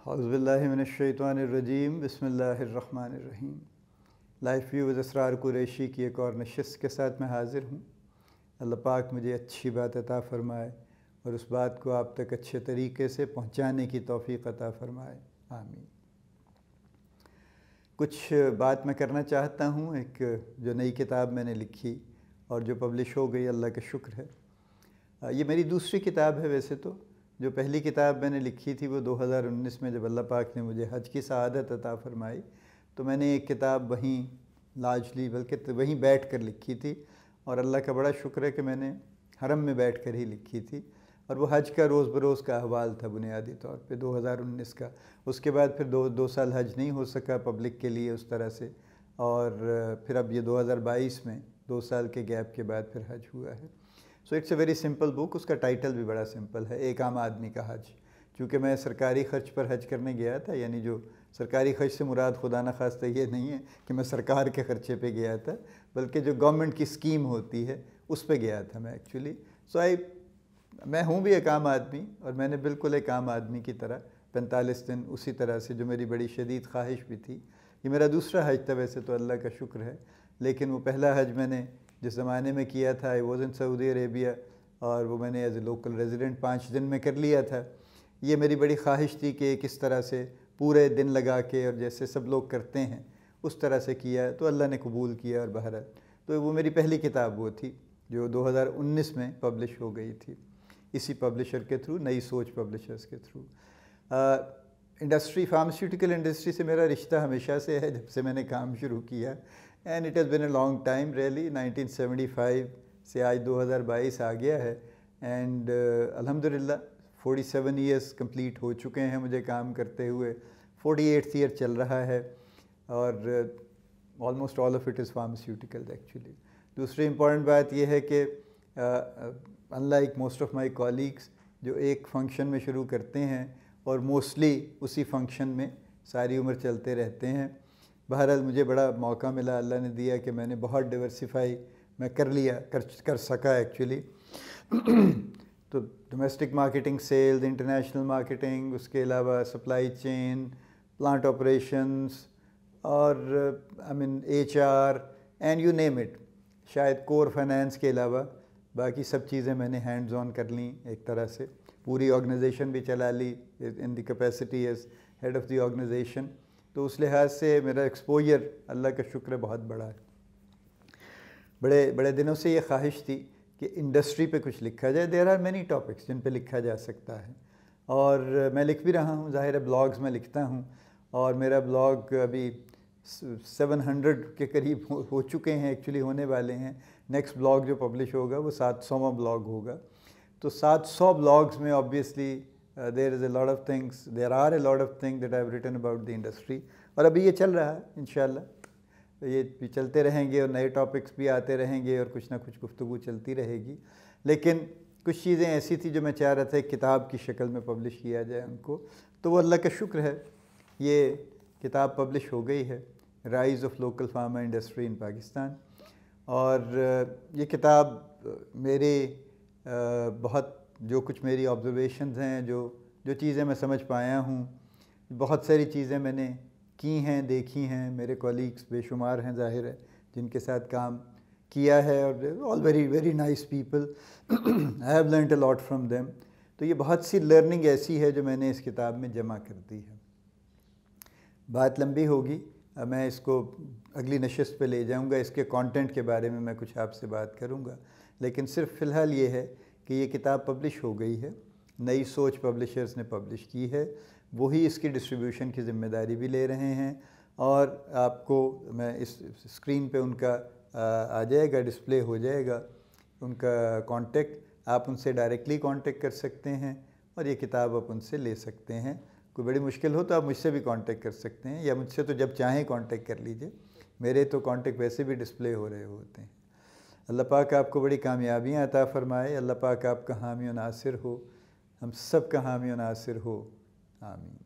اعوذ باللہ من الشیطان الرجیم بسم اللہ الرحمن الرحیم۔ لائف ویو اسرار قریشی کی ایک اور نشست کے ساتھ میں حاضر ہوں۔ اللہ پاک مجھے اچھی بات عطا فرمائے اور اس بات کو آپ تک اچھے طریقے سے پہنچانے کی توفیق عطا فرمائے، آمین۔ کچھ بات میں کرنا چاہتا ہوں، ایک جو نئی کتاب میں نے لکھی اور جو پبلش ہو گئی، اللہ کا شکر ہے۔ یہ میری دوسری کتاب ہے ویسے تو۔ جو پہلی کتاب میں نے لکھی تھی وہ 2019 میں جب اللہ پاک نے مجھے حج کی سعادت عطا فرمائی تو میں نے ایک کتاب وہیں لارجلی بلکہ وہیں بیٹھ کر لکھی تھی، اور اللہ کا بڑا شکر ہے کہ میں نے حرم میں بیٹھ کر ہی لکھی تھی، اور وہ حج کا روز بروز کا احوال تھا بنیادی طور پہ 2019 کا۔ اس کے بعد پھر دو سال حج نہیں ہو سکا پبلک کے لیے اس طرح سے، اور پھر اب یہ 2022 میں 2 سال کے گیپ کے بعد پھر حج ہوا ہے۔ So it's a very simple book. اس کا ٹائٹل بھی بڑا سمپل ہے، ایک عام آدمی کا حج۔ چونکہ میں سرکاری خرچ پر حج کرنے گیا تھا، یعنی جو سرکاری خرچ سے مراد خدا نخواستہ یہ نہیں ہے کہ میں سرکار کے خرچے پہ گیا تھا، بلکہ جو گورنمنٹ کی اسکیم ہوتی ہے اس پہ گیا تھا میں ایکچولی۔ میں ہوں بھی ایک عام آدمی، اور میں نے بالکل ایک عام آدمی کی طرح 45 دن اسی طرح سے، جو میری بڑی شدید خواہش بھی تھی۔ یہ میرا دوسرا حج تھا ویسے تو، اللہ کا شکر ہے، لیکن وہ پہلا حج میں نے جس زمانے میں کیا تھا، آئی واز ان سعودی عربیہ، اور وہ میں نے ایز اے لوکل ریزیڈنٹ 5 دن میں کر لیا تھا۔ یہ میری بڑی خواہش تھی کہ کس طرح سے پورے دن لگا کے اور جیسے سب لوگ کرتے ہیں اس طرح سے کیا، تو اللہ نے قبول کیا، اور بہرحال تو وہ میری پہلی کتاب وہ تھی جو 2019 میں پبلش ہو گئی تھی اسی پبلشر کے تھرو، نئی سوچ پبلشرز کے تھرو۔ انڈسٹری، فارماسیوٹیکل انڈسٹری سے میرا رشتہ ہمیشہ سے ہے، جب سے میں نے کام شروع کیا، and it has been a long time really. 1975 سے آج 2022 آ گیا ہے، اینڈ الحمدللہ 47 ایئرس کمپلیٹ ہو چکے ہیں مجھے کام کرتے ہوئے، 48th ایئر چل رہا ہے، اور almost all of it is pharmaceutical actually. دوسری امپورٹنٹ بات یہ ہے کہ in like most of my colleagues جو ایک فنکشن میں شروع کرتے ہیں اور موسٹلی اسی فنکشن میں ساری عمر چلتے رہتے ہیں، بہرحال مجھے بڑا موقع ملا، اللہ نے دیا کہ میں نے بہت ڈیورسیفائی میں کر سکا ایکچولی۔ تو domestic marketing, sales, international marketing, اس کے علاوہ سپلائی چین، پلانٹ آپریشنز، اور HR and you name it. شاید کور فائنینس کے علاوہ باقی سب چیزیں میں نے ہینڈز آن کر لیں ایک طرح سے، پوری آرگنائزیشن بھی چلا لی in the capacity as head of the organisation. تو اس لحاظ سے میرا ایکسپوجر اللہ کا شکر ہے بہت بڑا ہے۔ بڑے دنوں سے یہ خواہش تھی کہ انڈسٹری پہ کچھ لکھا جائے۔ دیر آر مینی ٹاپکس جن پہ لکھا جا سکتا ہے، اور میں لکھ بھی رہا ہوں، ظاہر ہے بلاگز میں لکھتا ہوں، اور میرا بلاگ ابھی 700 کے قریب ہو چکے ہیں، ایکچولی ہونے والے ہیں۔ نیکسٹ بلاگ جو پبلش ہوگا وہ 700واں بلاگ ہوگا۔ تو 700 بلاگز میں obviously there are a lot of things that I have written about the industry، اور ابھی یہ چل رہا ہے انشاءاللہ، یہ بھی چلتے رہیں گے، اور نئے ٹاپکس بھی آتے رہیں گے، اور کچھ نہ کچھ گفتگو چلتی رہے گی۔ لیکن کچھ چیزیں ایسی تھی جو میں چاہ رہا تھا ایک کتاب کی شکل میں پبلش کیا جائے ان کو، تو وہ اللہ کا شکر ہے یہ کتاب پبلش ہو گئی ہے، rise of local pharma industry in Pakistan. اور یہ کتاب میرے بہت جو کچھ میری آبزرویشنز ہیں، جو چیزیں میں سمجھ پایا ہوں، بہت ساری چیزیں میں نے کی ہیں، دیکھی ہیں، میرے کولیگس بے شمار ہیں ظاہر ہے جن کے ساتھ کام کیا ہے، اور all very very nice people, I have learned a lot from them. تو یہ بہت سی لرننگ ایسی ہے جو میں نے اس کتاب میں جمع کر دی ہے۔ بات لمبی ہوگی، میں اس کو اگلی نشست پہ لے جاؤں گا، اس کے کانٹینٹ کے بارے میں میں کچھ آپ سے بات کروں گا، لیکن صرف فی الحال یہ ہے کہ یہ کتاب پبلش ہو گئی ہے، نئی سوچ پبلشرز نے پبلش کی ہے، وہی اس کی ڈسٹریبیوشن کی ذمہ داری بھی لے رہے ہیں، اور آپ کو میں اس اسکرین پہ ان کا آ جائے گا، ڈسپلے ہو جائے گا ان کا کانٹیکٹ، آپ ان سے ڈائریکٹلی کانٹیکٹ کر سکتے ہیں، اور یہ کتاب آپ ان سے لے سکتے ہیں۔ کوئی بڑی مشکل ہو تو آپ مجھ سے بھی کانٹیکٹ کر سکتے ہیں، یا مجھ سے تو جب چاہیں کانٹیکٹ کر لیجئے، میرے تو کانٹیکٹ ویسے بھی ڈسپلے ہو رہے ہوتے ہیں۔ اللہ پاک آپ کو بڑی کامیابیاں عطا فرمائے، اللہ پاک آپ کا حامی و ناصر ہو، ہم سب کا حامی و ناصر ہو، آمین۔